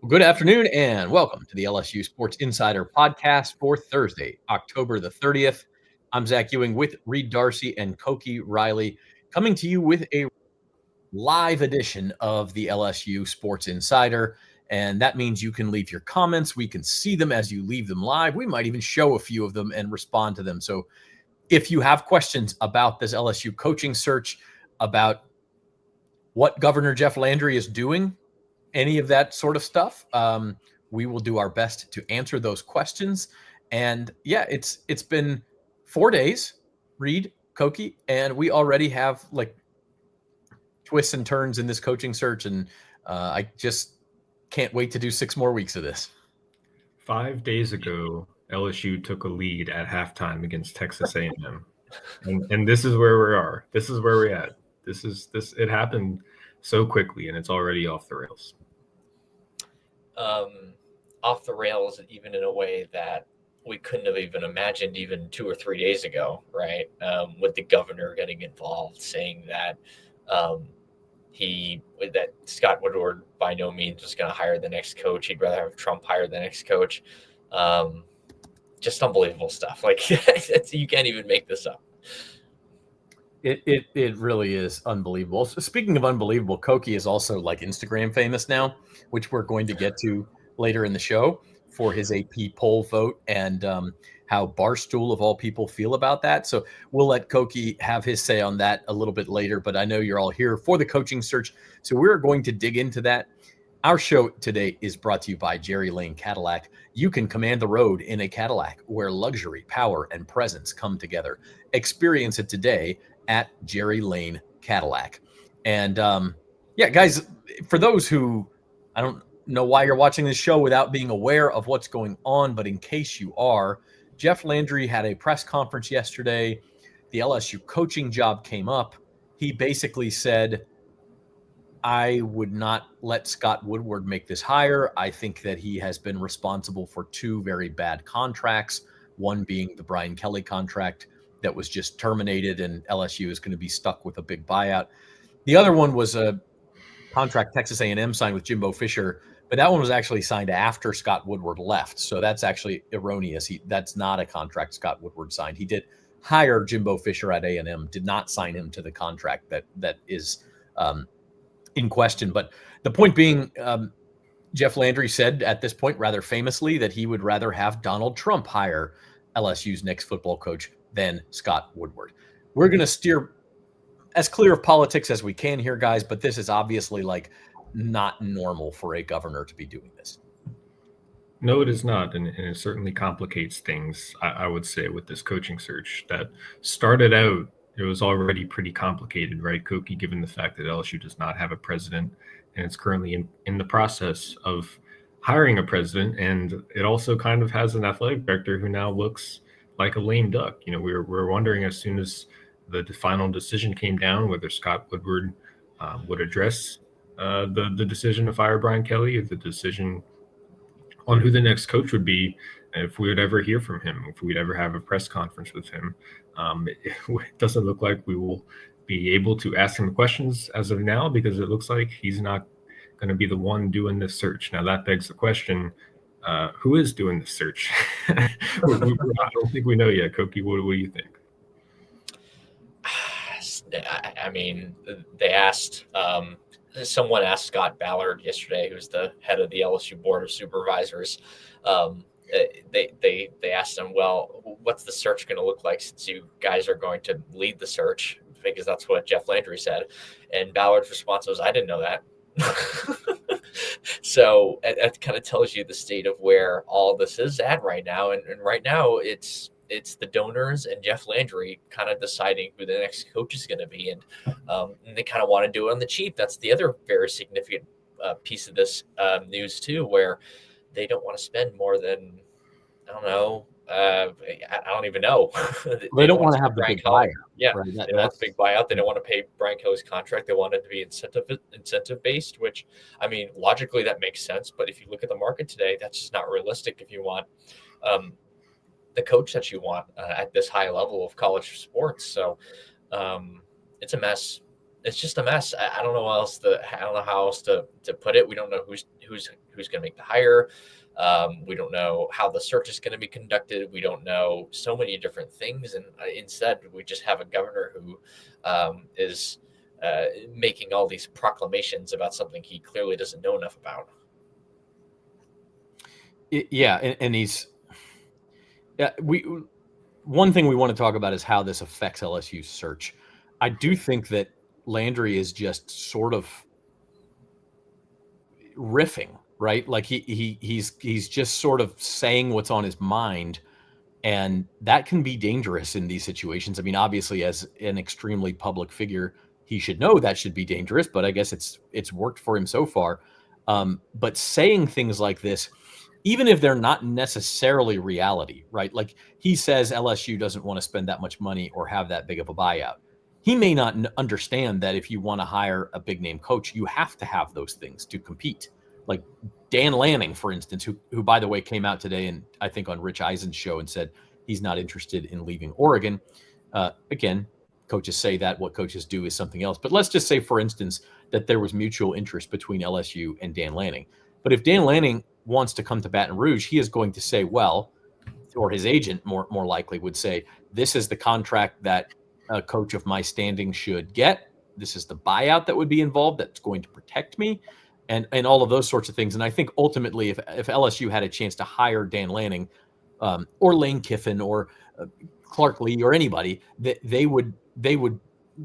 Well, good afternoon and welcome to the LSU Sports Insider podcast for Thursday, October the 30th. I'm Zach Ewing with Reed Darcy and Koki Riley coming to you with a live edition of the LSU Sports Insider. And that means you can leave your comments. We can see them as you leave them live. We might even show a few of them and respond to them. So if you have questions about this LSU coaching search, about what Governor Jeff Landry is doing, any of that sort of stuff, we will do our best to answer those questions. And yeah, it's been 4 days, Reed, Koki, and we already have like twists and turns in this coaching search, and I just can't wait to do 6 more weeks of this. 5 days ago, LSU took a lead at halftime against Texas A&M, and this is where we are. This is where we're at. This. It happened so quickly, and it's already off the rails. Off the rails, even in a way that we couldn't have even imagined even 2 or 3 days ago, right? With the governor getting involved, saying that that Scott Woodward by no means was going to hire the next coach. He'd rather have Trump hire the next coach. Just unbelievable stuff. Like you can't even make this up. It really is unbelievable. So speaking of unbelievable, Koki is also like Instagram famous now, which we're going to get to later in the show for his AP poll vote and how Barstool of all people feel about that. So we'll let Koki have his say on that a little bit later, but I know you're all here for the coaching search. So we're going to dig into that. Our show today is brought to you by Jerry Lane Cadillac. You can command the road in a Cadillac where luxury, power, and presence come together. Experience it today at Jerry Lane Cadillac. And yeah, guys, for those who, I don't know why you're watching this show without being aware of what's going on, but in case you are, Jeff Landry had a press conference yesterday. The LSU coaching job came up. He basically said, I would not let Scott Woodward make this hire. I think that he has been responsible for 2 very bad contracts, one being the Brian Kelly contract that was just terminated, and LSU is going to be stuck with a big buyout. The other one was a contract Texas A&M signed with Jimbo Fisher, but that one was actually signed after Scott Woodward left. So that's actually erroneous. That's not a contract Scott Woodward signed. He did hire Jimbo Fisher at A&M, did not sign him to the contract that is in question. But the point being, Jeff Landry said at this point rather famously that he would rather have Donald Trump hire LSU's next football coach than Scott Woodward. We're going to steer as clear of politics as we can here, guys, but this is obviously like not normal for a governor to be doing this. No, it is not, and it certainly complicates things, I would say, with this coaching search that started out, it was already pretty complicated, right, Koki, given the fact that LSU does not have a president, and it's currently in the process of hiring a president, and it also kind of has an athletic director who now looks like a lame duck. You know, we were wondering as soon as the final decision came down whether Scott Woodward would address the decision to fire Brian Kelly, or the decision on who the next coach would be, if we would ever hear from him, if we'd ever have a press conference with him. It doesn't look like we will be able to ask him questions as of now, because it looks like he's not going to be the one doing this search. Now that begs the question, who is doing this search? I don't think we know yet. Koki, what do you think? I mean, someone asked Scott Ballard yesterday, who's the head of the LSU Board of Supervisors. They asked him, well, what's the search going to look like since you guys are going to lead the search? Because that's what Jeff Landry said. And Ballard's response was, I didn't know that. So that kind of tells you the state of where all this is at right now. And right now it's the donors and Jeff Landry kind of deciding who the next coach is going to be. And they kind of want to do it on the cheap. That's the other very significant piece of this news too, where they don't want to spend more than, I don't know. I don't even know. They don't want to have the big buyout. Yeah, right. That's a big buyout. They don't want to pay Brian Kelly's contract. They want it to be incentive based, which, I mean, logically that makes sense. But if you look at the market today, that's just not realistic. If you want the coach that you want at this high level of college sports, so it's a mess. it's just a mess. I don't know how else to put it. We don't know who's going to make the hire. We don't know how the search is going to be conducted. We don't know so many different things, and instead we just have a governor who is making all these proclamations about something he clearly doesn't know enough about. Yeah, and he's one thing we want to talk about is how this affects LSU's search. I do think that Landry is just sort of riffing, right? Like he's just sort of saying what's on his mind, and that can be dangerous in these situations. I mean, obviously, as an extremely public figure, he should know that should be dangerous, but I guess it's worked for him so far. But saying things like this, even if they're not necessarily reality, right? Like he says LSU doesn't want to spend that much money or have that big of a buyout. He may not understand that if you want to hire a big name coach, you have to have those things to compete. Like Dan Lanning, for instance, who by the way came out today and I think on Rich Eisen's show and said he's not interested in leaving Oregon. Again, coaches say that, what coaches do is something else. But let's just say, for instance, that there was mutual interest between LSU and Dan Lanning. But if Dan Lanning wants to come to Baton Rouge, he is going to say, well, or his agent more likely would say, this is the contract that a coach of my standing should get. This is the buyout that would be involved that's going to protect me, and all of those sorts of things. And I think ultimately, if LSU had a chance to hire Dan Lanning or Lane Kiffin or Clark Lee or anybody, they would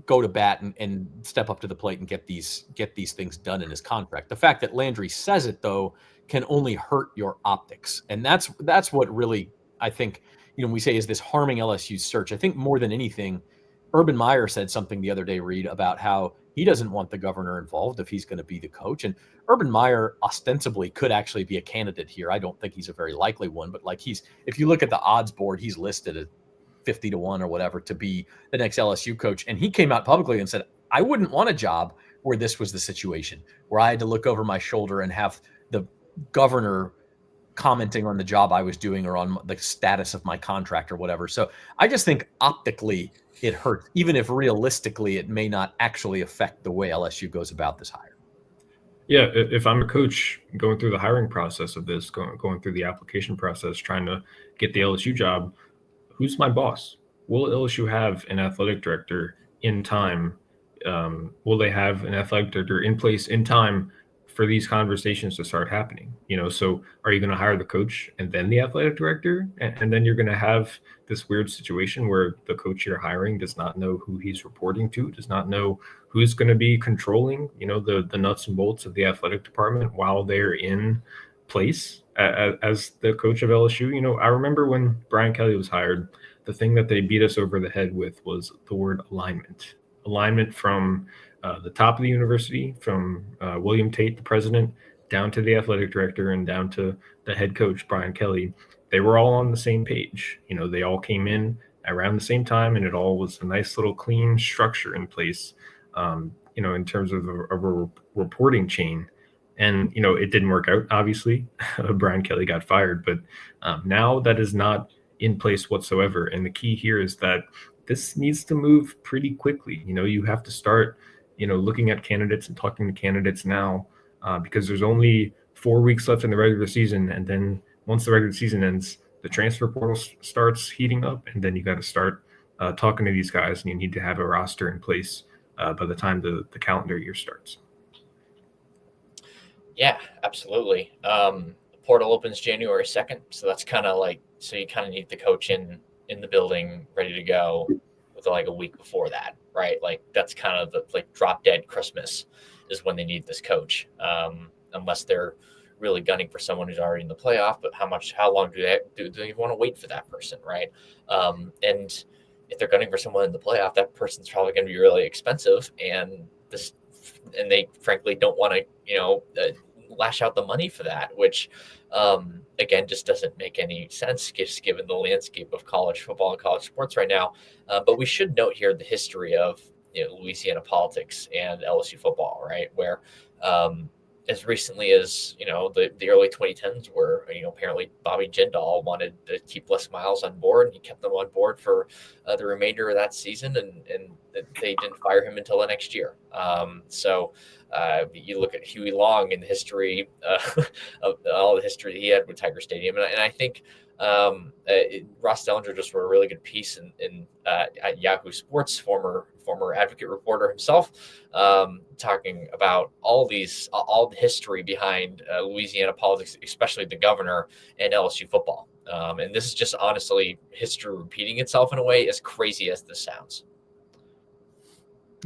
go to bat and step up to the plate and get these things done in his contract. The fact that Landry says it, though, can only hurt your optics. And that's what really, I think, we say, is this harming LSU's search? I think more than anything, Urban Meyer said something the other day, Reed, about how he doesn't want the governor involved if he's going to be the coach. And Urban Meyer ostensibly could actually be a candidate here. I don't think he's a very likely one, but like if you look at the odds board, he's listed at 50-1 or whatever to be the next LSU coach. And he came out publicly and said, I wouldn't want a job where this was the situation, where I had to look over my shoulder and have the governor commenting on the job I was doing or on the status of my contract or whatever. So I just think optically it hurts, even if realistically it may not actually affect the way LSU goes about this hire. Yeah, if I'm a coach going through the hiring process of this, going through the application process, trying to get the LSU job, who's my boss? Will LSU have an athletic director in time? Will they have an athletic director in place in time for these conversations to start happening? So are you going to hire the coach and then the athletic director? And then you're going to have this weird situation where the coach you're hiring does not know who he's reporting to, does not know who's going to be controlling, the nuts and bolts of the athletic department while they're in place as the coach of LSU. I remember when Brian Kelly was hired, the thing that they beat us over the head with was the word alignment from the top of the university, from William Tate, the president, down to the athletic director and down to the head coach, Brian Kelly. They were all on the same page. They all came in around the same time, and it all was a nice little clean structure in place, in terms of a reporting chain. And, it didn't work out, obviously. Brian Kelly got fired, but now that is not in place whatsoever. And the key here is that this needs to move pretty quickly. You have to start, looking at candidates and talking to candidates now, because there's only 4 weeks left in the regular season. And then once the regular season ends, the transfer portal starts heating up, and then you got to start talking to these guys, and you need to have a roster in place by the time the calendar year starts. Yeah, absolutely. The portal opens January 2nd. So that's kind of so you kind of need the coach in the building ready to go with like a week before that, right? Like that's kind of the drop dead Christmas is when they need this coach. Unless they're really gunning for someone who's already in the playoff, but how long do they want to wait for that person, right? And if they're gunning for someone in the playoff, that person's probably going to be really expensive, and they frankly don't want to, lash out the money for that, which again just doesn't make any sense just given the landscape of college football and college sports right now. But we should note here the history of Louisiana politics and LSU football, right? Where as recently as the early 2010s, where apparently Bobby Jindal wanted to keep Les Miles on board, and he kept them on board for the remainder of that season, and they didn't fire him until the next year. So you look at Huey Long in the history of all the history he had with Tiger Stadium, and I think Ross Dellinger just wrote a really good piece in at Yahoo Sports, former advocate reporter himself, talking about all the history behind Louisiana politics, especially the governor and LSU football. And this is just honestly history repeating itself in a way, as crazy as this sounds.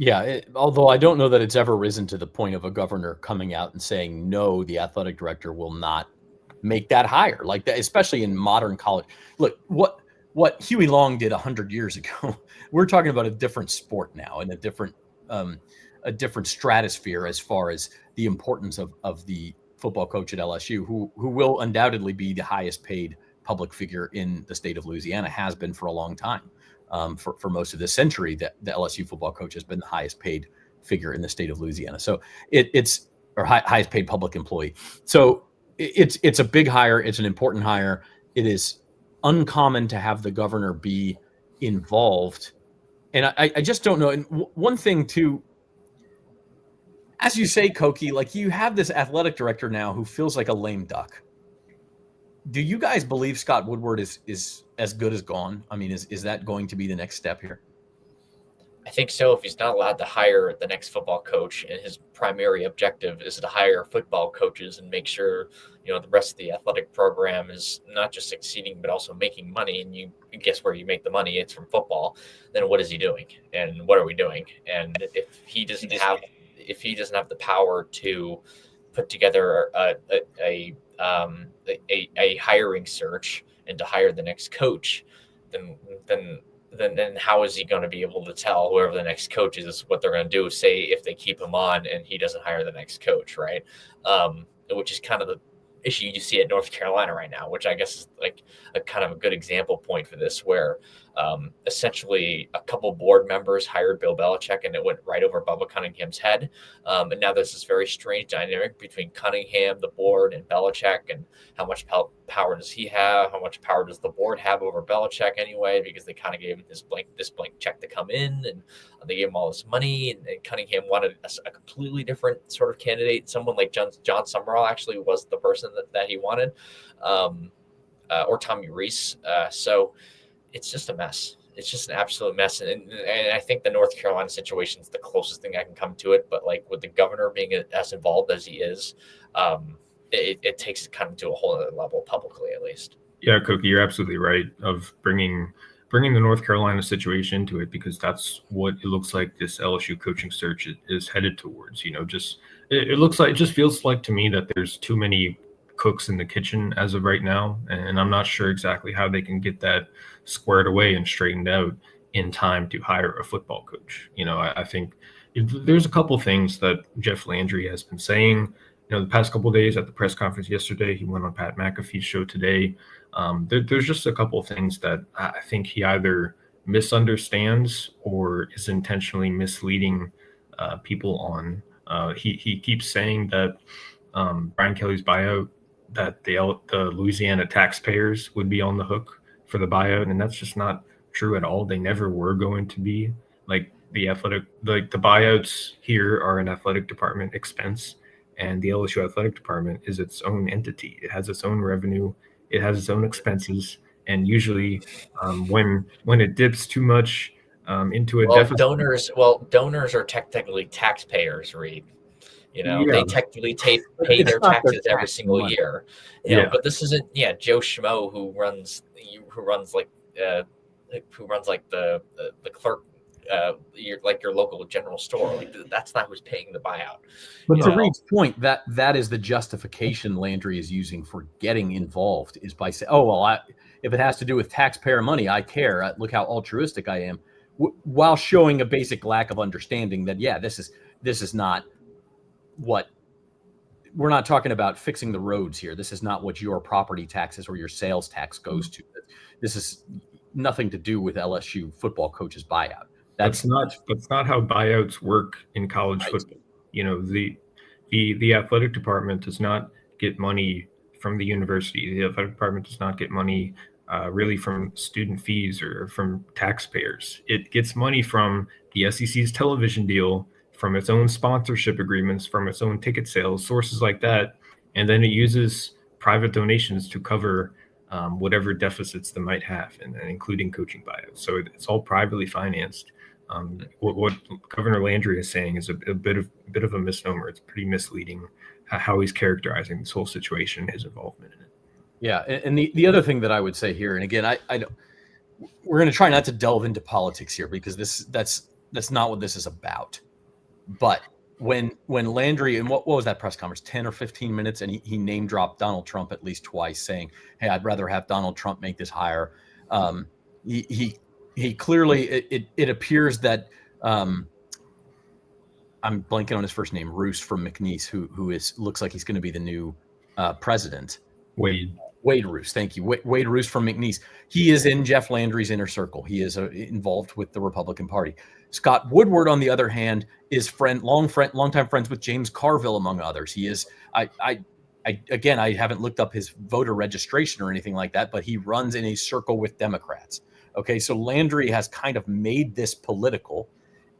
Yeah, although I don't know that it's ever risen to the point of a governor coming out and saying, no, the athletic director will not make that higher like that, especially in modern college. Look, what Huey Long did 100 years ago, we're talking about a different sport now and a different stratosphere as far as the importance of the football coach at LSU, who will undoubtedly be the highest paid public figure in the state of Louisiana, has been for a long time. For most of this century, that the LSU football coach has been the highest paid figure in the state of Louisiana. So it's highest paid public employee. So it's a big hire. It's an important hire. It is uncommon to have the governor be involved. And I just don't know. And one thing too, as you say, Koki, like you have this athletic director now who feels like a lame duck. Do you guys believe Scott Woodward is as good as gone? I mean, is that going to be the next step here? I think so. If he's not allowed to hire the next football coach, and his primary objective is to hire football coaches and make sure, the rest of the athletic program is not just succeeding, but also making money. And you guess where you make the money? It's from football. Then what is he doing? And what are we doing? And if he doesn't have the power to put together a hiring search and to hire the next coach, then how is he going to be able to tell whoever the next coach is what they're going to do, say if they keep him on and he doesn't hire the next coach, right? Which is kind of the issue you see at North Carolina right now, which I guess is like a kind of a good example point for this, where essentially a couple board members hired Bill Belichick and it went right over Bubba Cunningham's head. And now there's this very strange dynamic between Cunningham, the board, and Belichick, and how much power does he have? How much power does the board have over Belichick anyway? Because they kind of gave him this blank check to come in, and they gave him all this money, and Cunningham wanted a completely different sort of candidate. Someone like John Sumrall actually was the person that he wanted, or Tommy Rees. So it's just a mess. It's just an absolute mess. And I think the North Carolina situation is the closest thing I can come to it. But like with the governor being as involved as he is, it takes it kind of to a whole other level publicly, at least. Yeah, Koki, you're absolutely right of bringing the North Carolina situation into it, because that's what it looks like this LSU coaching search is headed towards. It just feels like to me that there's too many cooks in the kitchen as of right now, and I'm not sure exactly how they can get that squared away and straightened out in time to hire a football coach. I think there's a couple things that Jeff Landry has been saying, the past couple of days. At the press conference yesterday, he went on Pat McAfee's show today. There's just a couple of things that I think he either misunderstands or is intentionally misleading people on. He keeps saying that Brian Kelly's buyout, that the Louisiana taxpayers would be on the hook for the buyout, and that's just not true at all. They never were going to be. Like the buyouts here are an athletic department expense, and the LSU athletic department is its own entity. It has its own revenue, it has its own expenses, and usually when it dips too much into a deficit, donors are technically taxpayers, Reed. They technically pay their taxes every single year. But this isn't Joe Schmo who runs like the clerk, your local general store. Like, that's not who's paying the buyout. But to Reed's point, that is the justification Landry is using for getting involved, is by saying, if it has to do with taxpayer money, I care. Look how altruistic I am, while showing a basic lack of understanding that this is not what we're not talking about fixing the roads here. This is not what your property taxes or your sales tax goes to. This is nothing to do with LSU football coach's buyout. That's not how buyouts work in college football. The athletic department does not get money from the university. The athletic department does not get money really from student fees or from taxpayers. It gets money from the SEC's television deal, from its own sponsorship agreements, from its own ticket sales, sources like that. And then it uses private donations to cover whatever deficits they might have, and including coaching buyouts. So it's all privately financed. What Governor Landry is saying is a bit of a misnomer. It's pretty misleading how he's characterizing this whole situation and his involvement in it. Yeah, and the other thing that I would say here, and again, I don't, we're going to try not to delve into politics here because that's not what this is about. But when Landry, and what was that press conference, 10 or 15 minutes, and he name dropped Donald Trump at least twice, saying, "Hey, I'd rather have Donald Trump make this hire." He clearly, it appears that I'm blanking on his first name, Roos from McNeese, who looks like he's going to be the new president. Wade Roos, thank you. Wade Roos from McNeese. He is in Jeff Landry's inner circle. He is involved with the Republican Party. Scott Woodward, on the other hand, is longtime friends with James Carville, among others. He is. I haven't looked up his voter registration or anything like that, but he runs in a circle with Democrats. Okay, so Landry has kind of made this political,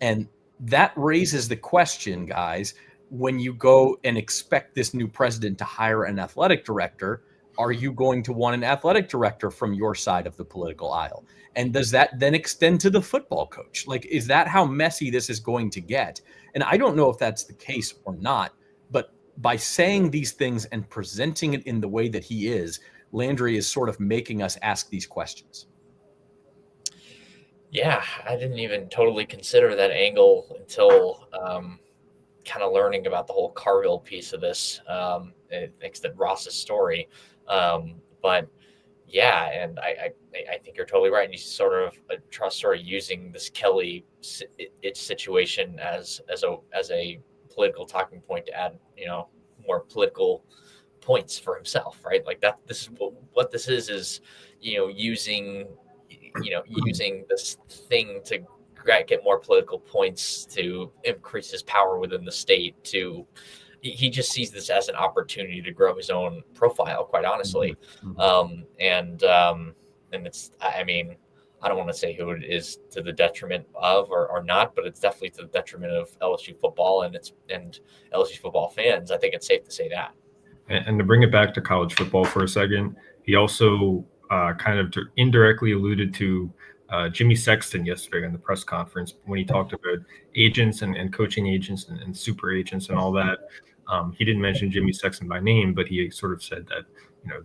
and that raises the question, guys, when you go and expect this new president to hire an athletic director, are you going to want an athletic director from your side of the political aisle? And does that then extend to the football coach? Like, is that how messy this is going to get? And I don't know if that's the case or not, but by saying these things and presenting it in the way that he is, Landry is sort of making us ask these questions. Yeah, I didn't even totally consider that angle until kind of learning about the whole Carville piece of this, thanks to Ross's story. But yeah, and I think you're totally right. And you sort of using this Kelly situation as a political talking point to add, more political points for himself, right? Like that. This is what this is using this thing to get more political points to increase his power within the state. He just sees this as an opportunity to grow his own profile, quite honestly. And it's, I mean, I don't want to say who it is to the detriment of or not, but it's definitely to the detriment of LSU football and LSU football fans. I think it's safe to say that. And to bring it back to college football for a second, he also kind of indirectly alluded to Jimmy Sexton yesterday in the press conference when he talked about agents and coaching agents and super agents and all that. He didn't mention Jimmy Sexton by name, but he sort of said that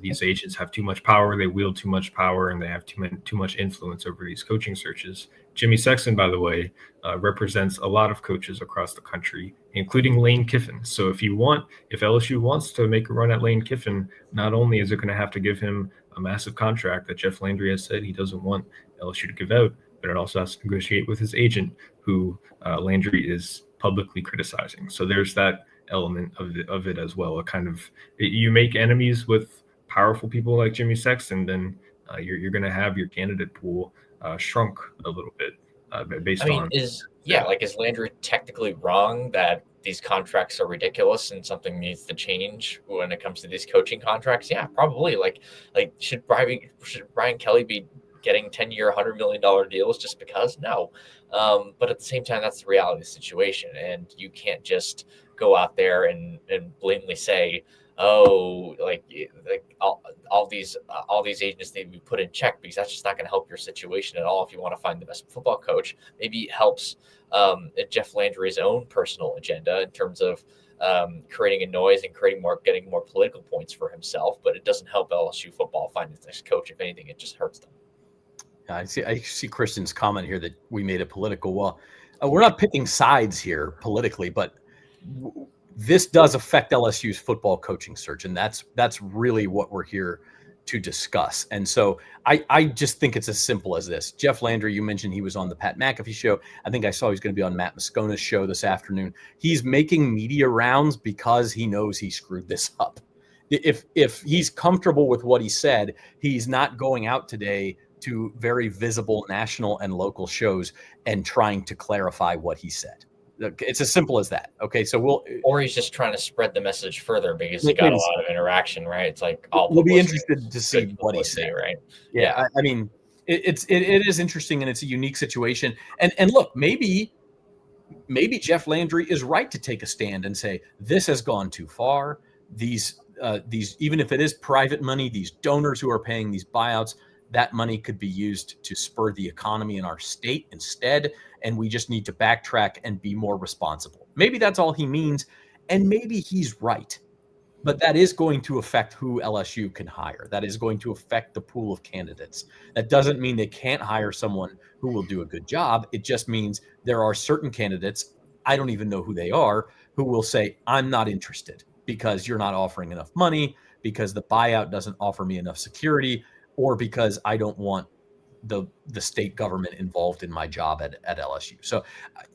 these agents have too much power, they wield too much power, and they have too much influence over these coaching searches. Jimmy Sexton, by the way, represents a lot of coaches across the country, including Lane Kiffin. So if LSU wants to make a run at Lane Kiffin, not only is it going to have to give him a massive contract that Jeff Landry has said he doesn't want LSU to give out, but it also has to negotiate with his agent, who Landry is publicly criticizing. So there's that element of it as well. You make enemies with powerful people like Jimmy Sexton, then you're going to have your candidate pool shrunk a little bit based on. Is Landry technically wrong that these contracts are ridiculous and something needs to change when it comes to these coaching contracts? Yeah, probably. Like should Brian Kelly be getting 10-year, $100 million deals just because? No. But at the same time, that's the reality of the situation. And you can't just go out there and blatantly say, oh, like all these agents need to be put in check, because that's just not going to help your situation at all. If you want to find the best football coach, maybe it helps Jeff Landry's own personal agenda in terms of creating a noise and getting more political points for himself. But it doesn't help LSU football find its next coach. If anything, it just hurts them. I see Christian's comment here that we made it political. Well, we're not picking sides here politically, but this does affect LSU's football coaching search, and that's really what we're here to discuss. And so I just think it's as simple as this. Jeff Landry, you mentioned he was on the Pat McAfee show. I think I saw he's going to be on Matt Moscona's show this afternoon. He's making media rounds because he knows he screwed this up. If he's comfortable with what he said, he's not going out today to very visible national and local shows and trying to clarify what he said. It's as simple as that. Okay, so or he's just trying to spread the message further because he got maybe a lot of interaction, right? It's like all we'll be publicity interested to is see good what he publicity, says. right? Yeah, I mean, it is interesting, and it's a unique situation. And look, maybe Jeff Landry is right to take a stand and say this has gone too far. These even if it is private money, these donors who are paying these buyouts, that money could be used to spur the economy in our state instead, and we just need to backtrack and be more responsible. Maybe that's all he means, and maybe he's right. But that is going to affect who LSU can hire. That is going to affect the pool of candidates. That doesn't mean they can't hire someone who will do a good job. It just means there are certain candidates, I don't even know who they are, who will say, I'm not interested because you're not offering enough money, because the buyout doesn't offer me enough security, or because I don't want the state government involved in my job at LSU. So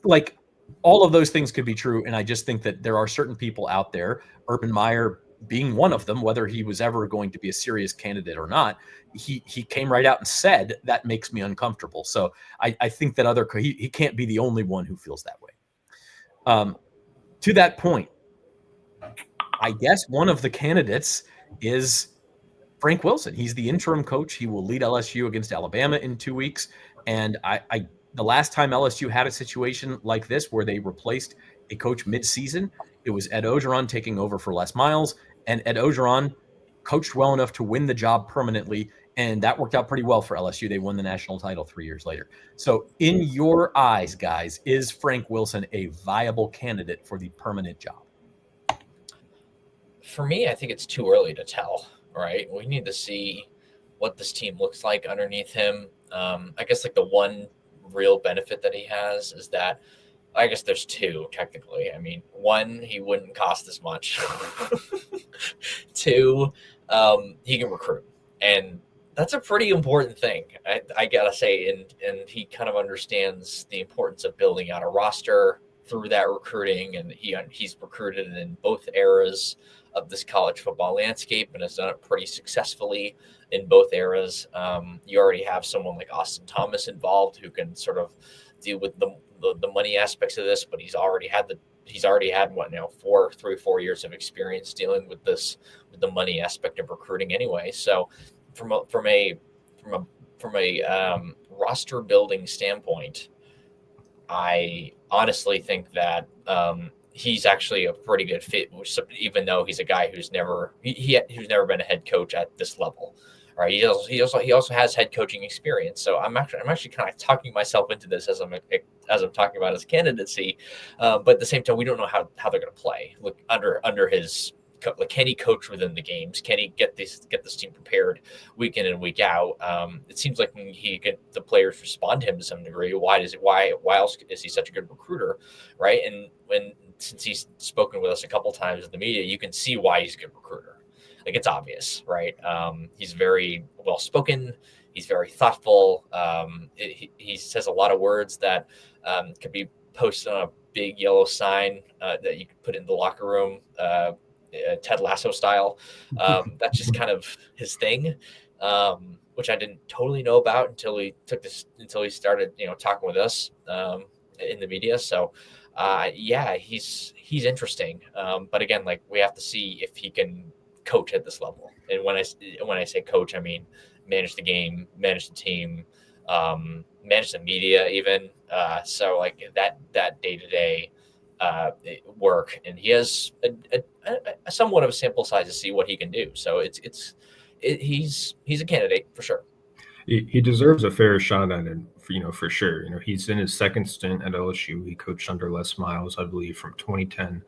like all of those things could be true. And I just think that there are certain people out there, Urban Meyer being one of them, whether he was ever going to be a serious candidate or not, he came right out and said, that makes me uncomfortable. So I think that he can't be the only one who feels that way. To that point, I guess one of the candidates is Frank Wilson. He's the interim coach. He will lead LSU against Alabama in 2 weeks. And the last time LSU had a situation like this where they replaced a coach mid-season, it was Ed Ogeron taking over for Les Miles, and Ed Ogeron coached well enough to win the job permanently, and that worked out pretty well for LSU. They won the national title 3 years later. So in your eyes, guys, is Frank Wilson a viable candidate for the permanent job? For me, I think it's too early to tell, right? We need to see what this team looks like underneath him. I guess like the one real benefit that he has is that, I guess there's two technically. I mean, one, he wouldn't cost as much. Two, he can recruit, and that's a pretty important thing. I gotta say, and he kind of understands the importance of building out a roster through that recruiting, and he's recruited in both eras of this college football landscape and has done it pretty successfully in both eras. You already have someone like Austin Thomas involved who can sort of deal with the money aspects of this, but he's already had 4 years of experience dealing with the money aspect of recruiting anyway. So from a roster building standpoint, I honestly think that he's actually a pretty good fit, even though he's a guy who's never been a head coach at this level. Right? He also has head coaching experience. So I'm actually kind of talking myself into this as I'm talking about his candidacy. But at the same time, we don't know how they're going to play. Look under his. Like, can he coach within the games? Can he get this team prepared week in and week out? It seems like the players respond to him to some degree. Why else is he such a good recruiter, right? And since he's spoken with us a couple times in the media, you can see why he's a good recruiter. Like, it's obvious, right? He's very well spoken. He's very thoughtful. He says a lot of words that could be posted on a big yellow sign that you could put in the locker room. Ted Lasso style. That's just kind of his thing, which I didn't totally know about until he started, talking with us in the media. So, he's interesting. But again, like, we have to see if he can coach at this level. And when I say coach, I mean manage the game, manage the team, manage the media, even. So like that day-to-day work, and he has a somewhat of a sample size to see what he can do. So he's a candidate for sure. He deserves a fair shot at it, for sure. He's in his second stint at LSU. He coached under Les Miles, I believe, from 2010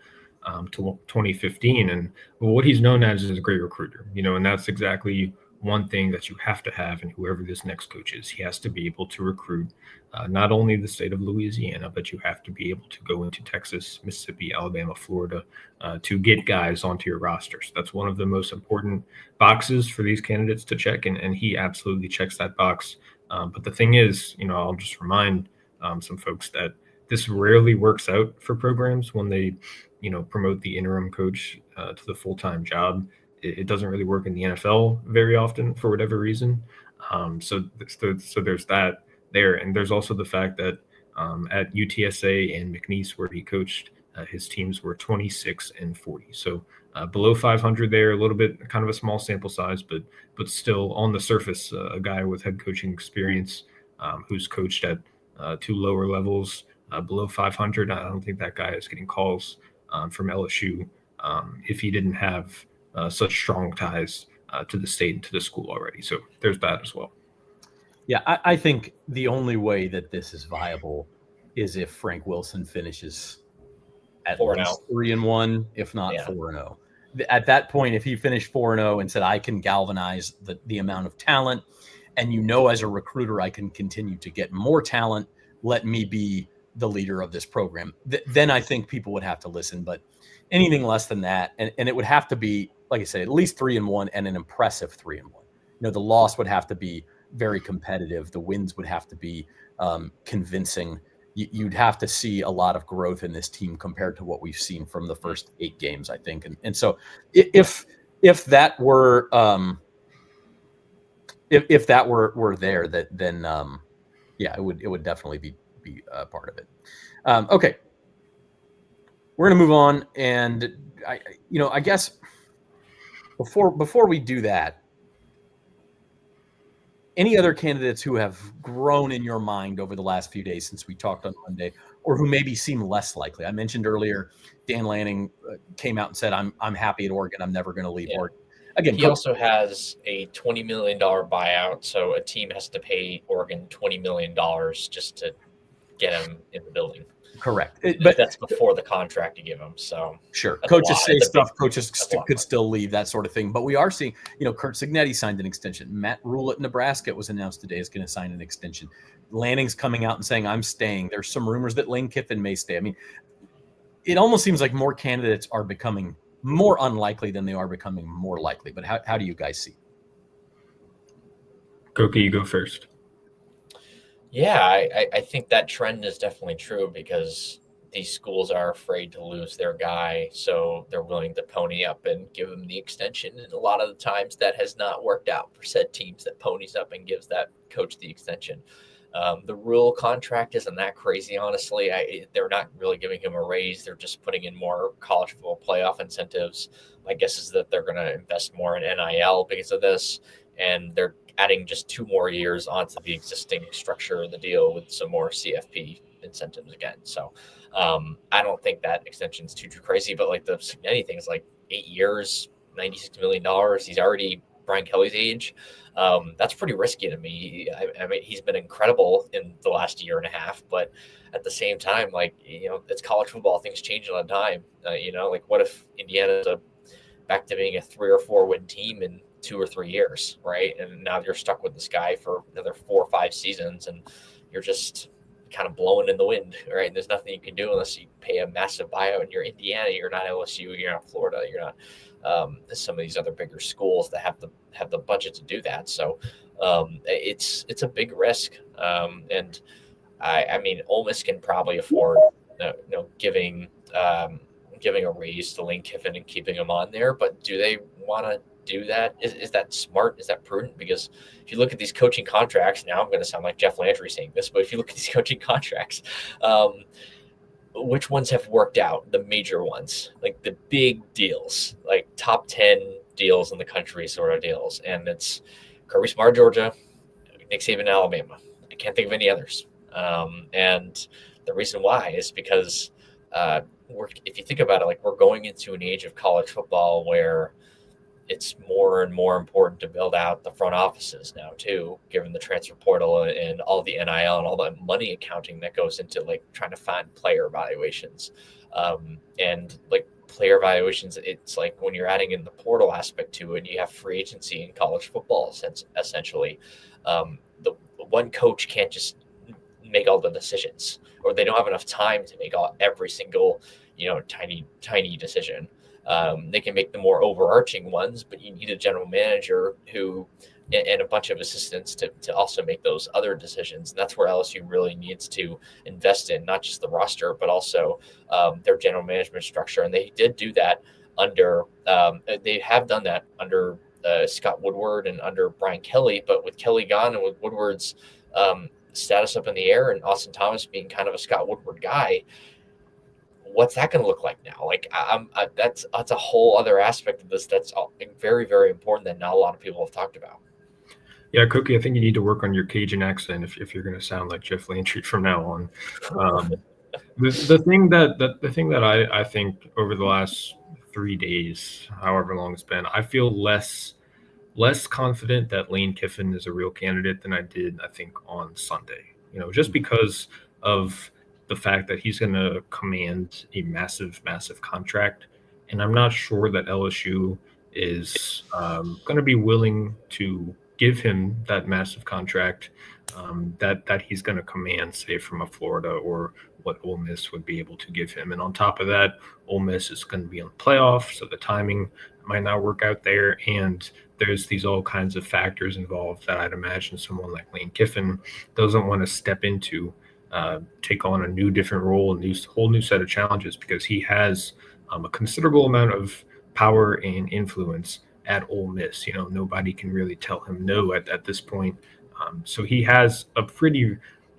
to 2015. And what he's known as is a great recruiter, and that's exactly one thing that you have to have, and whoever this next coach is, he has to be able to recruit not only the state of Louisiana, but you have to be able to go into Texas, Mississippi, Alabama, Florida to get guys onto your rosters. That's one of the most important boxes for these candidates to check, and he absolutely checks that box. But the thing is, I'll just remind some folks that this rarely works out for programs when they, promote the interim coach to the full-time job. It doesn't really work in the NFL very often for whatever reason. So there's that there. And there's also the fact that At UTSA and McNeese, where he coached, his teams were 26-40. So below 500 there, a little bit, kind of a small sample size, but still on the surface, a guy with head coaching experience who's coached at two lower levels, below 500. I don't think that guy is getting calls from LSU if he didn't have such strong ties to the state and to the school already. So there's that as well. Yeah, I think the only way that this is viable is if Frank Wilson finishes at 4-0. least 3-1, if not Yeah. 4-0. At that point, if he finished 4-0 and said, I can galvanize the amount of talent, and as a recruiter, I can continue to get more talent, let me be the leader of this program, then I think people would have to listen. But anything less than that, and it would have to be, like I said, at least 3-1 and an impressive 3-1. The loss would have to be very competitive. The wins would have to be convincing. You'd have to see a lot of growth in this team compared to what we've seen from the first 8 games, I think. And so if that were if that were there, then yeah, it would definitely be a part of it. Okay, we're gonna move on, and I guess before we do that, any other candidates who have grown in your mind over the last few days since we talked on Monday, or who maybe seem less likely? I mentioned earlier, Dan Lanning came out and said, "I'm happy at Oregon. I'm never going to leave Oregon." Again, he also has a $20 million buyout, so a team has to pay Oregon $20 million just to get him in the building. Correct, but that's before the contract you give him. So sure, coaches say stuff. Coaches could still leave, that sort of thing. But we are seeing, Kurt Cignetti signed an extension. Matt Rule at Nebraska was announced today is going to sign an extension. Lanning's coming out and saying, "I'm staying." There's some rumors that Lane Kiffin may stay. I mean, it almost seems like more candidates are becoming more unlikely than they are becoming more likely. But how do you guys see? Koki, you go first. Yeah, I think that trend is definitely true because these schools are afraid to lose their guy, so they're willing to pony up and give him the extension. And a lot of the times that has not worked out for said teams that ponies up and gives that coach the extension. The Rule contract isn't that crazy, honestly. They're not really giving him a raise. They're just putting in more college football playoff incentives. My guess is that they're going to invest more in NIL because of this, and they're adding just 2 more years onto the existing structure of the deal with some more CFP incentives again. So I don't think that extension is too crazy, but like the Cignetti thing is like 8 years, $96 million. He's already Brian Kelly's age. That's pretty risky to me. I mean, he's been incredible in the last year and a half, but at the same time, like, it's college football. Things change all the time. Like what if Indiana's back to being a 3 or 4 win team in 2 or 3 years, right? And now you're stuck with this guy for another 4 or 5 seasons, and you're just kind of blowing in the wind, right? And there's nothing you can do unless you pay a massive buyout. And you're Indiana, you're not LSU, you're not Florida, you're not some of these other bigger schools that have the budget to do that. So it's a big risk, and I mean, Ole Miss can probably afford giving a raise to Lane Kiffin and keeping him on there, but do they want to do that? Is that smart? Is that prudent? Because if you look at these coaching contracts, now I'm going to sound like Jeff Landry saying this, but if you look at these coaching contracts, which ones have worked out? The major ones, like the big deals, like top 10 deals in the country sort of deals. And it's Kirby Smart, Georgia, Nick Saban, Alabama. I can't think of any others. And the reason why is because if you think about it, like we're going into an age of college football where it's more and more important to build out the front offices now too, given the transfer portal and all the NIL and all the money accounting that goes into like trying to find player evaluations. And like player evaluations, it's like when you're adding in the portal aspect to it, you have free agency in college football essentially. The one coach can't just make all the decisions, or they don't have enough time to make every single, tiny decision. They can make the more overarching ones, but you need a general manager who and a bunch of assistants to also make those other decisions. And that's where LSU really needs to invest in, not just the roster, but also their general management structure. And they did do that they have done that under Scott Woodward and under Brian Kelly, but with Kelly gone and with Woodward's status up in the air, and Austin Thomas being kind of a Scott Woodward guy. What's that going to look like now? Like that's a whole other aspect of this that's very, very important that not a lot of people have talked about. Yeah, Koki, I think you need to work on your Cajun accent if you're going to sound like Jeff Landry from now on. The thing that I think over the last 3 days, however long it's been, I feel less confident that Lane Kiffin is a real candidate than I did, I think, on Sunday. Just because of the fact that he's going to command a massive contract, and I'm not sure that LSU is going to be willing to give him that massive contract that he's going to command, say, from a Florida or what Ole Miss would be able to give him. And on top of that, Ole Miss is going to be on the playoff, so the timing might not work out there. And there's these all kinds of factors involved that I'd imagine someone like Lane Kiffin doesn't want to step into, take on a different role, whole new set of challenges, because he has a considerable amount of power and influence at Ole Miss. Nobody can really tell him no at this point. So he has a pretty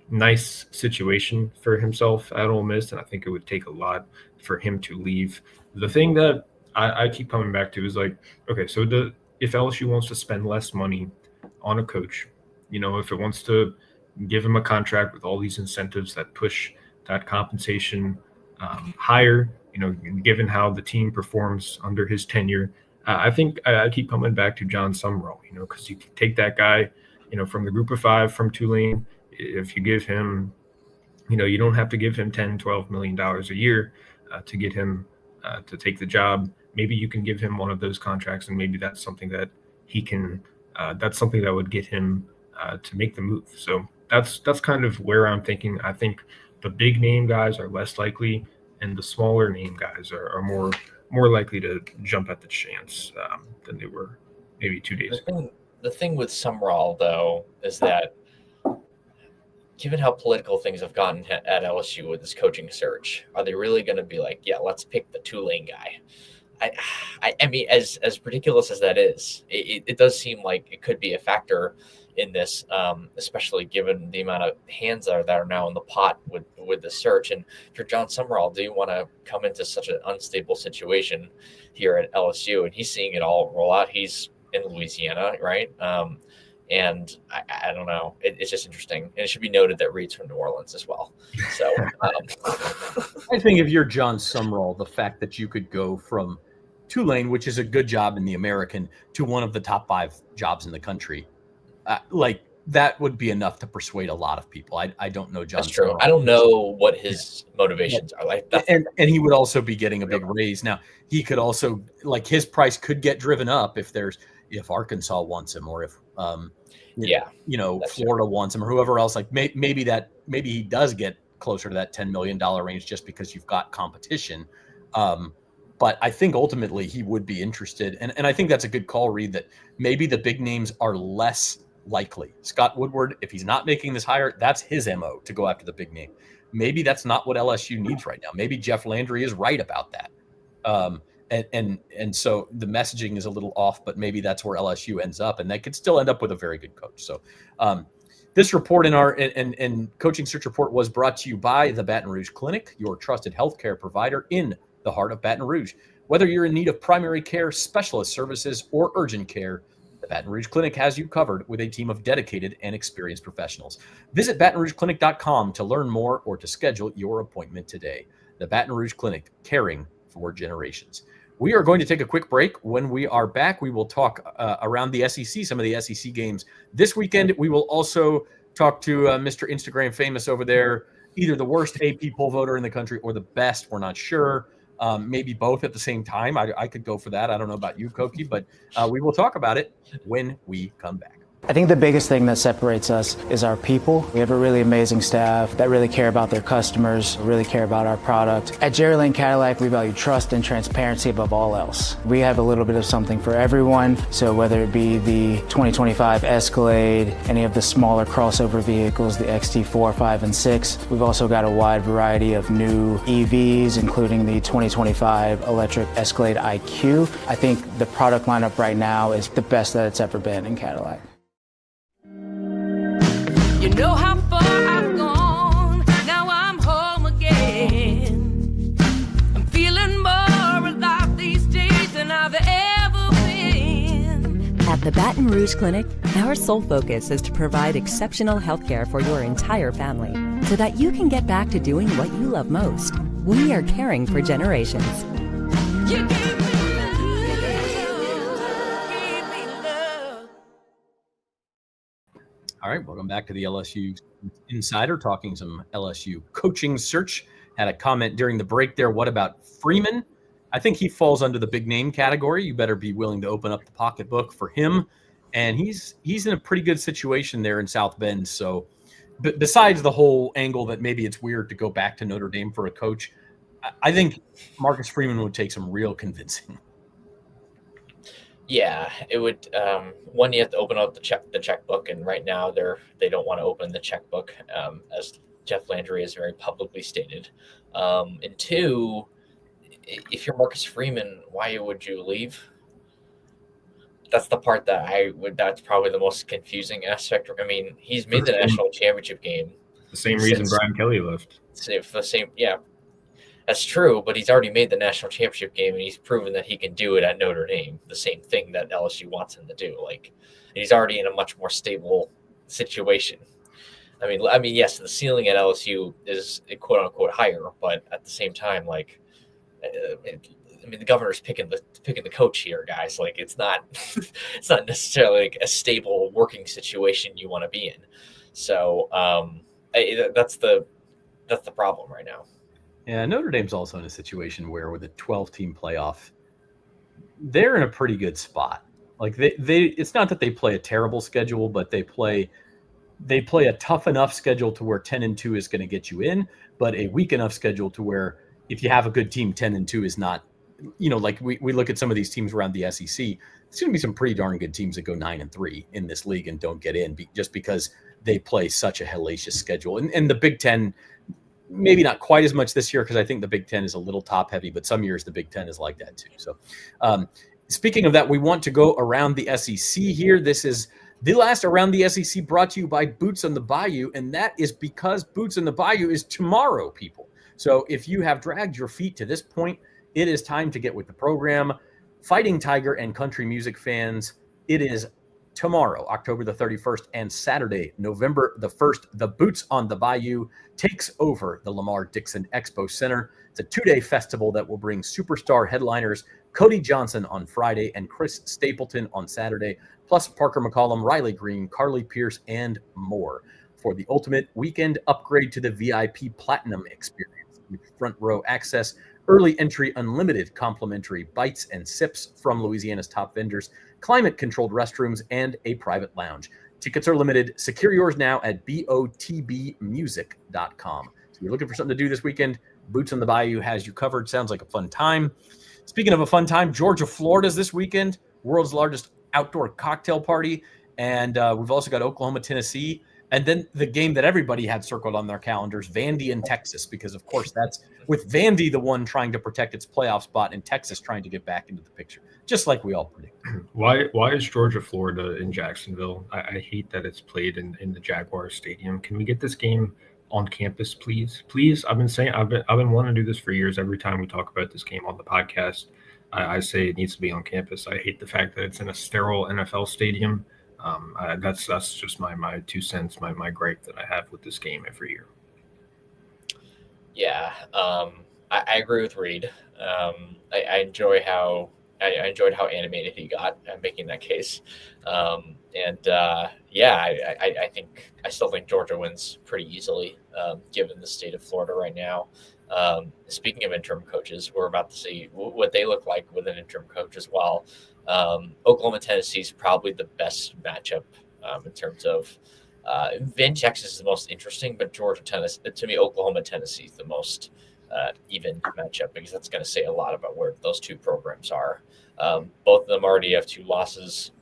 nice situation for himself at Ole Miss, and I think it would take a lot for him to leave. The thing that I keep coming back to is like, okay, so if LSU wants to spend less money on a coach, if it wants to give him a contract with all these incentives that push that compensation higher, given how the team performs under his tenure, I think I keep coming back to John Sumrall, because you can take that guy, from the group of five from Tulane. If you give him, you don't have to give him $10, $12 million a year to get him to take the job. Maybe you can give him one of those contracts, and maybe that's something that he can. That's something that would get him to make the move. So that's kind of where I'm thinking. I think the big name guys are less likely, and the smaller name guys are more likely to jump at the chance than they were maybe 2 days ago. The thing with Sumrall, though, is that given how political things have gotten at LSU with this coaching search, are they really going to be like, yeah, let's pick the Tulane guy? I mean, as ridiculous as that is, it does seem like it could be a factor in this, especially given the amount of hands that are now in the pot with the search. And if you're John Sumrall, do you want to come into such an unstable situation here at LSU? And he's seeing it all roll out. He's in Louisiana, right? And I don't know. It's just interesting. And it should be noted that Reed's from New Orleans as well. So I think if you're John Sumrall, the fact that you could go from Tulane, which is a good job in the American, to one of the top 5 jobs in the country, like that would be enough to persuade a lot of people. I don't know John. That's true. Sumrall. I don't know what his motivations are like. And he would also be getting a big raise. Now he could also, like, his price could get driven up if Arkansas wants him, or if Florida wants him, or whoever else. Like maybe he does get closer to that $10 million range just because you've got competition. But I think ultimately he would be interested, and I think that's a good call, Reed, that maybe the big names are less likely. Scott Woodward, if he's not making this hire, that's his MO, to go after the big name. Maybe that's not what LSU needs right now. Maybe Jeff Landry is right about that. And so the messaging is a little off, but maybe that's where LSU ends up, and they could still end up with a very good coach. So this report in our coaching search report was brought to you by the Baton Rouge Clinic, your trusted healthcare provider in the heart of Baton Rouge. Whether you're in need of primary care, specialist services, or urgent care, the Baton Rouge Clinic has you covered with a team of dedicated and experienced professionals. Visit BatonRougeClinic.com to learn more or to schedule your appointment today. The Baton Rouge Clinic, caring for generations. We are going to take a quick break. When we are back, we will talk around the SEC, some of the SEC games this weekend. We will also talk to Mr. Instagram famous over there, either the worst AP poll voter in the country or the best. We're not sure. Maybe both at the same time. I could go for that. I don't know about you, Koki, but we will talk about it when we come back. I think the biggest thing that separates us is our people. We have a really amazing staff that really care about their customers, really care about our product. At Jerry Lane Cadillac, we value trust and transparency above all else. We have a little bit of something for everyone. So whether it be the 2025 Escalade, any of the smaller crossover vehicles, the XT4, 5, and 6, we've also got a wide variety of new EVs, including the 2025 electric Escalade IQ. I think the product lineup right now is the best that it's ever been in Cadillac. You know how far At the Baton Rouge Clinic, our sole focus is to provide exceptional healthcare for your entire family so that you can get back to doing what you love most. We are caring for generations. You gave me love. All right, welcome back to the LSU Insider, talking some LSU coaching search. Had a comment during the break there. What about Freeman? I think he falls under the big name category. You better be willing to open up the pocketbook for him. And he's in a pretty good situation there in South Bend. So besides the whole angle that maybe it's weird to go back to Notre Dame for a coach, I think Marcus Freeman would take some real convincing. Yeah, it would. One, you have to open up the checkbook, and right now they don't want to open the checkbook, as Jeff Landry has very publicly stated. And two, if you're Marcus Freeman, why would you leave? That's the part that's probably the most confusing aspect. I mean, he's made the national championship game. The same reason Brian Kelly left. Yeah, that's true, but he's already made the national championship game, and he's proven that he can do it at Notre Dame. The same thing that LSU wants him to do. Like, he's already in a much more stable situation. I mean, yes, the ceiling at LSU is quote unquote higher, but at the same time, like, the governor's picking the coach here, guys. Like, it's not it's not necessarily like a stable working situation you want to be in. So that's the problem right now. Yeah, Notre Dame's also in a situation where with a 12-team playoff, they're in a pretty good spot. Like they it's not that they play a terrible schedule, but they play a tough enough schedule to where 10-2 is going to get you in, but a weak enough schedule to where if you have a good team, 10-2 is not, like we look at some of these teams around the SEC, there's going to be some pretty darn good teams that go 9-3 in this league and don't get in just because they play such a hellacious schedule. And the Big Ten, maybe not quite as much this year because I think the Big Ten is a little top heavy, but some years the Big Ten is like that too. So speaking of that, we want to go around the SEC here. This is the last Around the SEC brought to you by Boots on the Bayou, and that is because Boots on the Bayou is tomorrow, people. So if you have dragged your feet to this point, it is time to get with the program. Fighting Tiger and country music fans, it is tomorrow, October the 31st, and Saturday, November the 1st, the Boots on the Bayou takes over the Lamar Dixon Expo Center. It's a 2-day festival that will bring superstar headliners Cody Johnson on Friday and Chris Stapleton on Saturday, plus Parker McCollum, Riley Green, Carly Pierce, and more for the ultimate weekend upgrade to the VIP Platinum experience with front row access, early entry, unlimited complimentary bites and sips from Louisiana's top vendors, climate-controlled restrooms, and a private lounge. Tickets are limited. Secure yours now at botbmusic.com. So you're looking for something to do this weekend, Boots on the Bayou has you covered. Sounds like a fun time. Speaking of a fun time, Georgia, Florida's this weekend, world's largest outdoor cocktail party. And we've also got Oklahoma, Tennessee. And then the game that everybody had circled on their calendars, Vandy in Texas, because, of course, that's with Vandy the one trying to protect its playoff spot and Texas trying to get back into the picture, just like we all predicted. Why is Georgia, Florida in Jacksonville? I hate that it's played in the Jaguar Stadium. Can we get this game on campus, please? Please, I've been wanting to do this for years. Every time we talk about this game on the podcast, I say it needs to be on campus. I hate the fact that it's in a sterile NFL stadium. That's just my 2 cents, my gripe that I have with this game every year. Yeah, I agree with Reed. I enjoyed how animated he got at making that case. I still think Georgia wins pretty easily, given the state of Florida right now. Speaking of interim coaches, we're about to see what they look like with an interim coach as well. Oklahoma, Tennessee is probably the best matchup in terms of Van Texas is the most interesting, but Georgia, Tennessee, to me, Oklahoma, Tennessee is the most even matchup because that's going to say a lot about where those two programs are. Both of them already have 2 losses.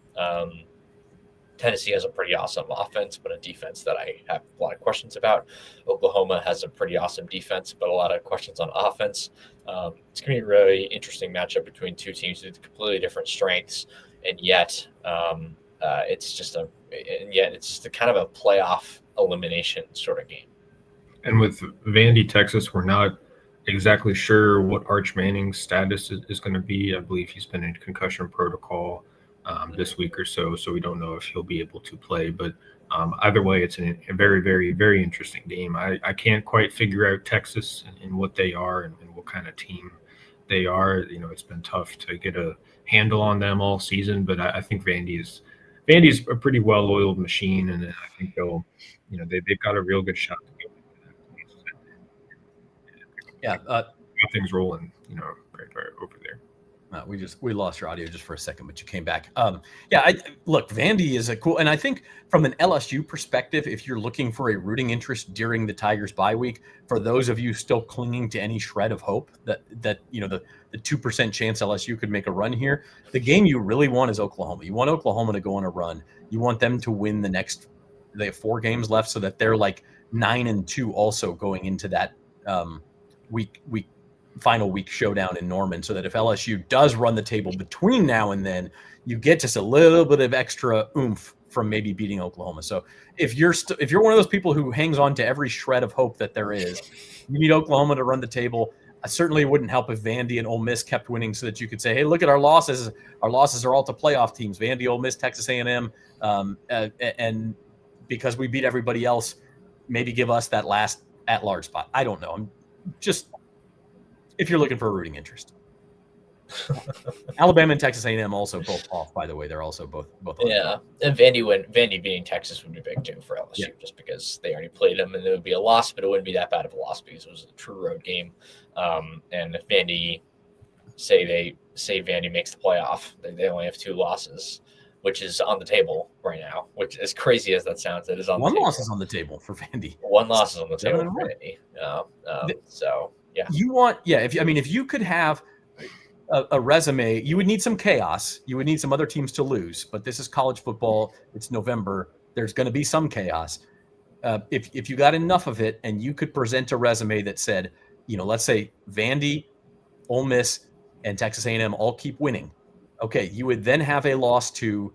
Tennessee has a pretty awesome offense, but a defense that I have a lot of questions about. Oklahoma has a pretty awesome defense, but a lot of questions on offense. It's going to be a really interesting matchup between 2 teams with completely different strengths, and yet it's just a kind of a playoff elimination sort of game. And with Vandy, Texas, we're not exactly sure what Arch Manning's status is going to be. I believe he's been in concussion protocol. this week or so. So we don't know if he'll be able to play. But either way, it's a very, very, very interesting game. I can't quite figure out Texas and what they are and what kind of team they are. It's been tough to get a handle on them all season, but I think Vandy's a pretty well-oiled machine, and I think they've got a real good shot to go into that. Yeah, get things rolling, right over there. We lost your audio just for a second, but you came back. Look, Vandy is a cool, and I think from an LSU perspective, if you're looking for a rooting interest during the Tigers bye week, for those of you still clinging to any shred of hope that the 2% chance LSU could make a run here, the game you really want is Oklahoma. You want Oklahoma to go on a run. You want them to win they have 4 games left, so that they're like 9-2 also going into that final week showdown in Norman, so that if LSU does run the table between now and then, you get just a little bit of extra oomph from maybe beating Oklahoma. So if you're one of those people who hangs on to every shred of hope that there is, you need Oklahoma to run the table. I certainly wouldn't help if Vandy and Ole Miss kept winning, so that you could say, hey, look at our losses. Our losses are all to playoff teams: Vandy, Ole Miss, Texas A&M, and because we beat everybody else, maybe give us that last at-large spot. I don't know. I'm just, if you're looking for a rooting interest. Alabama and Texas A&M also both off, by the way. They're also both yeah. And Vandy beating Texas would be big too for LSU, just because they already played them, and it would be a loss, but it wouldn't be that bad of a loss because it was a true road game. And if Vandy say Vandy makes the playoff, they only have 2 losses, which is on the table right now. Which, as crazy as that sounds, it is on. One the table. loss is on the table for Vandy. 1 loss is on the table for Vandy. So yeah, if you could have a resume, you would need some chaos. You would need some other teams to lose, but this is college football. It's November. There's going to be some chaos. If you got enough of it, and you could present a resume that said, let's say Vandy, Ole Miss, and Texas A&M all keep winning. Okay, you would then have a loss to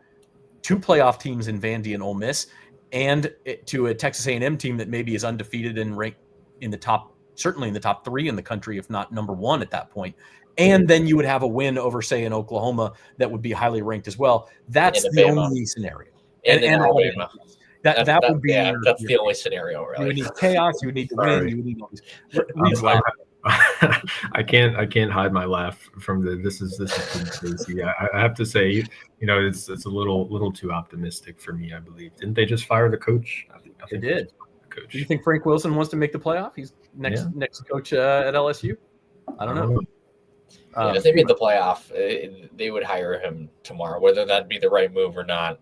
2 playoff teams in Vandy and Ole Miss, and to a Texas A&M team that maybe is undefeated and ranked in the top, certainly in the top 3 in the country, if not number 1 at that point. And then you would have a win over, say, in Oklahoma that would be highly ranked as well. That's the only scenario. And Alabama. That would be. Yeah, that's the only scenario, really. You would need chaos. You would need to win. You would need all these. I can't hide my laugh from this is crazy. I have to say, it's a little too optimistic for me. I believe, didn't they just fire the coach? I think they did. Coach. Do you think Frank Wilson wants to make the playoff? He's next coach at LSU. I don't know. If they made the playoff, they would hire him tomorrow, whether that'd be the right move or not.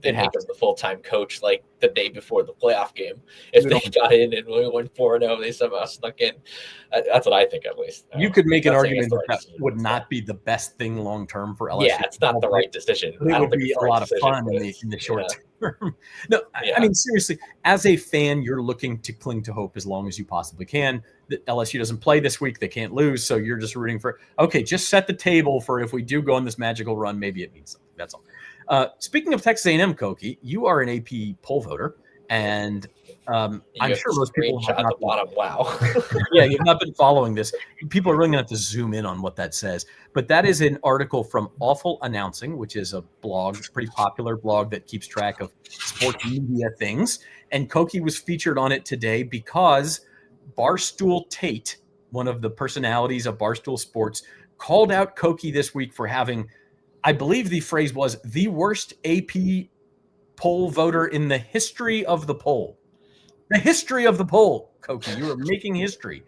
They'd make him the full-time coach like the day before the playoff game. If they got in and we went 4-0, they somehow snuck in. That's what I think, at least. You could make an argument that would not be the best thing long-term for LSU. Yeah, it's not the right decision. It would be a lot of fun in the short term. No, I mean, seriously, as a fan, you're looking to cling to hope as long as you possibly can. That LSU doesn't play this week, they can't lose, so you're just rooting for, okay, just set the table for if we do go on this magical run, maybe it means something. That's all. Speaking of Texas A&M, Koki, you are an AP poll voter, and I'm sure most people have not bottom. Wow. Yeah, you've not been following this. People are really going to have to zoom in on what that says. But that is an article from Awful Announcing, which is a blog, pretty popular blog that keeps track of sports media things. And Koki was featured on it today because Barstool Tate, one of the personalities of Barstool Sports, called out Koki this week for having, I believe the phrase was, the worst AP poll voter in the history of the poll. The history of the poll, Koki. You are making history.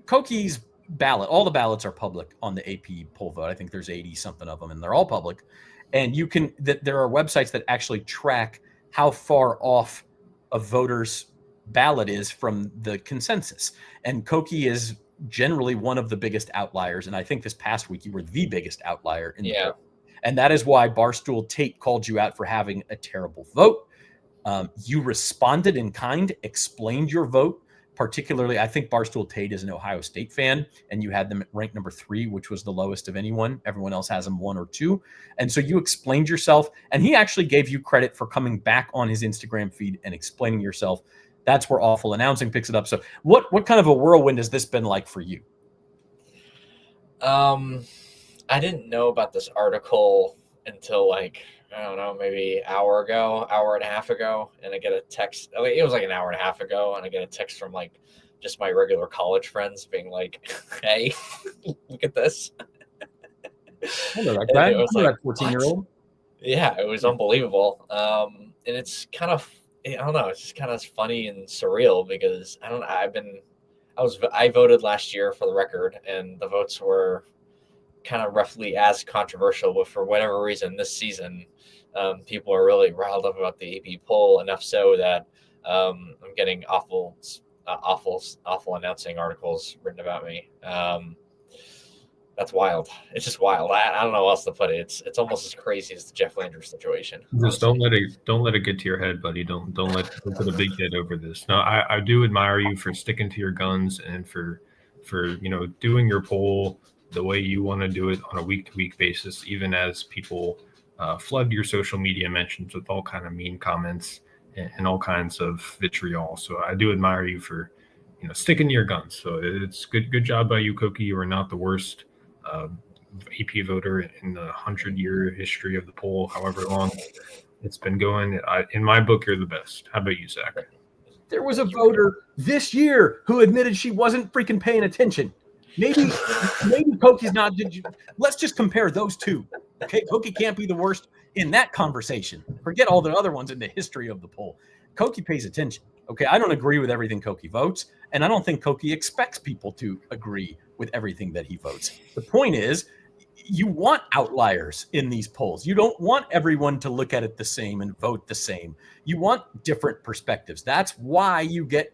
Koki's ballot, all the ballots are public on the AP poll vote. I think there's 80-something of them, and they're all public. And there are websites that actually track how far off a voter's ballot is from the consensus. And Koki is generally one of the biggest outliers. And I think this past week you were the biggest outlier in the vote. And that is why Barstool Tate called you out for having a terrible vote. You responded in kind, explained your vote. Particularly, I think Barstool Tate is an Ohio State fan, and you had them ranked number 3, which was the lowest of anyone. Everyone else has them 1 or 2. And so you explained yourself, and he actually gave you credit for coming back on his Instagram feed and explaining yourself. That's where Awful Announcing picks it up. So what kind of a whirlwind has this been like for you? I didn't know about this article until like, I don't know, maybe hour and a half ago. And I get a text. I mean, it was like an hour and a half ago. And I get a text from like just my regular college friends being like, hey, look at this. I know that And guy. it was I know like, that 14-year-old. yeah, it was unbelievable. And it's kind of, I don't know, it's just kind of funny and surreal because I voted last year for the record, and the votes were kind of roughly as controversial, but for whatever reason this season, people are really riled up about the AP poll, enough so that I'm getting awful announcing articles written about me. That's wild. It's just wild. I don't know how else to put it. It's almost as crazy as the Jeff Landry situation. Just don't let it get to your head, buddy. Don't put a big head over this. No, I do admire you for sticking to your guns and for doing your poll the way you want to do it on a week-to-week basis, even as people flood your social media mentions with all kind of mean comments and all kinds of vitriol. So I do admire you for sticking to your guns. So it's good job by you, Koki. You are not the worst AP voter in the 100-year history of the poll, however long it's been going. In my book, you're the best. How about you, Zach? There was a voter this year who admitted she wasn't freaking paying attention. Maybe Koki's not. Let's just compare those two. Okay, Koki can't be the worst in that conversation. Forget all the other ones in the history of the poll. Koki pays attention. Okay, I don't agree with everything Koki votes, and I don't think Koki expects people to agree with everything that he votes. The point is, you want outliers in these polls. You don't want everyone to look at it the same and vote the same. You want different perspectives. That's why you get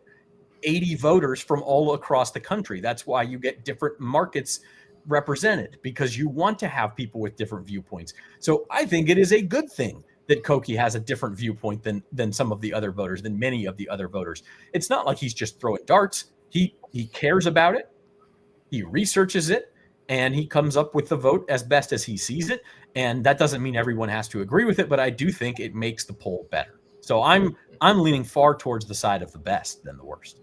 80 voters from all across the country. That's why you get different markets represented, because you want to have people with different viewpoints. So I think it is a good thing that Koki has a different viewpoint than some of the other voters, than many of the other voters. It's not like he's just throwing darts. He cares about it. He researches it, and he comes up with the vote as best as he sees it. And that doesn't mean everyone has to agree with it, but I do think it makes the poll better. So I'm leaning far towards the side of the best than the worst.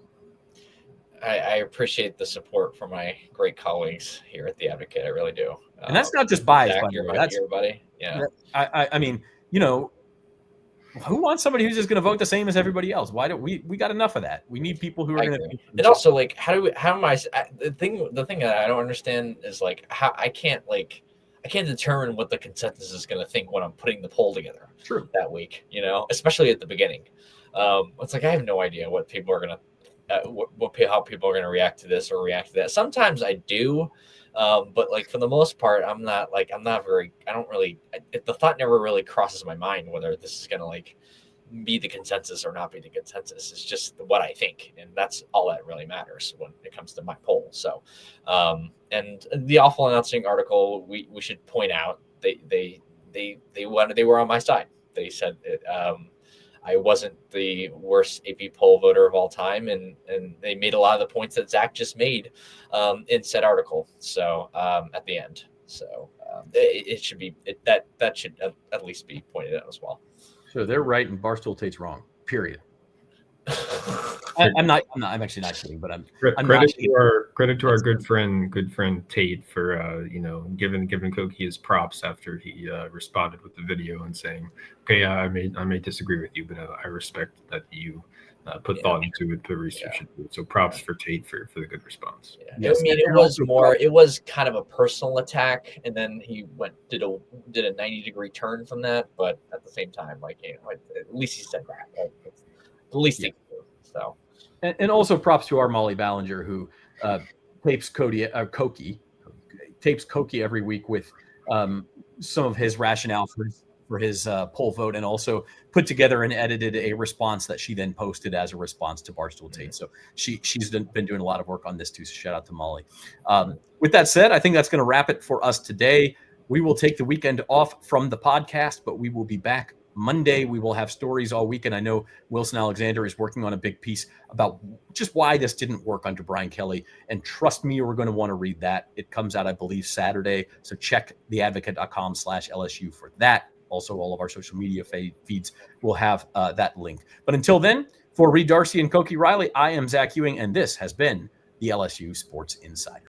I appreciate the support from my great colleagues here at the Advocate. I really do. And that's not just bias, Zach, by the you're way. my dear buddy. Yeah. I mean, who wants somebody who's just going to vote the same as everybody else? Why don't we got enough of that? We need people who are going to. And also, like, the thing that I don't understand is like how I can't determine what the consensus is going to think when I'm putting the poll together. True. That week, especially at the beginning. It's like I have no idea what people are going to. How people are going to react to this or react to that. Sometimes I do, but like for the most part, the thought never really crosses my mind whether this is going to like be the consensus or not be the consensus. It's just what I think, and that's all that really matters when it comes to my poll. So, and the awful announcing article, we should point out they were on my side. They said it. I wasn't the worst AP poll voter of all time, and they made a lot of the points that Zach just made in said article. So at the end, so it should be that should at least be pointed out as well. So they're right, and Barstool Tate's wrong. Period. I'm actually not kidding, but I'm credit to our good friend Tate for giving Koki his props after he responded with the video and saying, okay, I may disagree with you, but I respect that you put thought into it, put research into it. So props for Tate for the good response. Yeah. Yes. I mean, it was kind of a personal attack, and then he did a 90-degree turn from that, but at the same time, at least he said that. At least he could do. So. And also props to our Molly Ballinger, who tapes Koki every week with some of his rationale for his poll vote, and also put together and edited a response that she then posted as a response to Barstool Tate. So she's been doing a lot of work on this too. So shout out to Molly. With that said, I think that's going to wrap it for us today. We will take the weekend off from the podcast, but we will be back Monday. We will have stories all week, and I know Wilson Alexander is working on a big piece about just why this didn't work under Brian Kelly. And trust me, we're going to want to read that. It comes out, I believe, Saturday. So check theadvocate.com/LSU for that. Also, all of our social media feeds will have that link. But until then, for Reed Darcy and Koki Riley, I am Zach Ewing, and this has been the LSU Sports Insider.